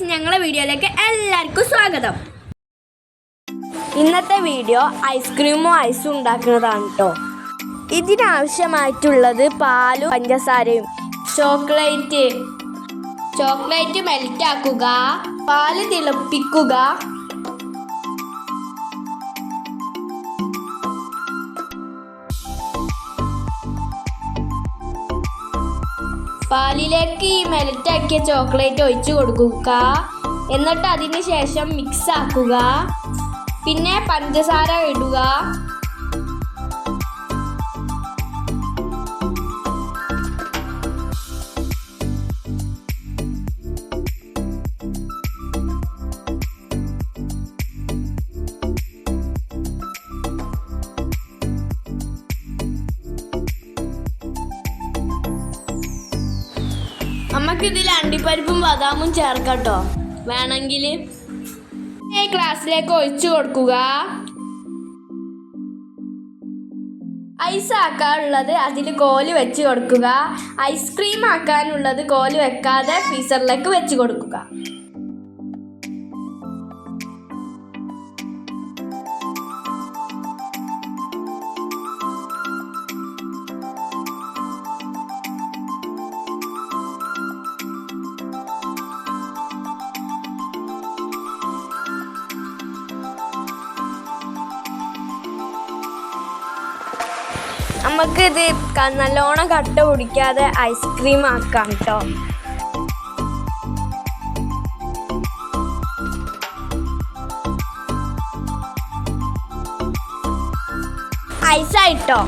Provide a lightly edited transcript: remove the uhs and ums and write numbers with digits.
ഞങ്ങളുടെ വീഡിയോയിലേക്ക് എല്ലാവർക്കും സ്വാഗതം. ഇന്നത്തെ വീഡിയോ ഐസ്ക്രീമും ഐസും ഉണ്ടാക്കുന്നതാണ് കേട്ടോ. ഇതിനാവശ്യമായിട്ടുള്ളത് പാലും പഞ്ചസാരയും. ചോക്ലേറ്റ് മെൽറ്റ് ആക്കുക, പാല് തിളപ്പിക്കുക, പാലിലേക്ക് ഈ മെൽറ്റാക്കിയ ചോക്ലേറ്റ് ഒഴിച്ചു കൊടുക്കുക. എന്നിട്ട് അതിന് ശേഷം മിക്സ് ആക്കുക. പിന്നെ പഞ്ചസാര ഇടുക. നമുക്കിതിൽ അണ്ടിപ്പരിപ്പും ബദാമും ചേർക്കട്ടോ. വേണമെങ്കിൽ ഈ ഗ്ലാസ്സിലേക്ക് ഒഴിച്ചു കൊടുക്കുക. ഐസ് ആക്കാനുള്ളത് അതിൽ കോല് വെച്ച് കൊടുക്കുക. ഐസ്ക്രീം ആക്കാനുള്ളത് കോല് വെക്കാതെ ഫ്രീസറിലേക്ക് വെച്ച് കൊടുക്കുക. നമുക്കിത് നല്ലോണം കട്ട പിടിക്കാതെ ഐസ്ക്രീം ആക്കാം കേട്ടോ. ഐസായിട്ടോ.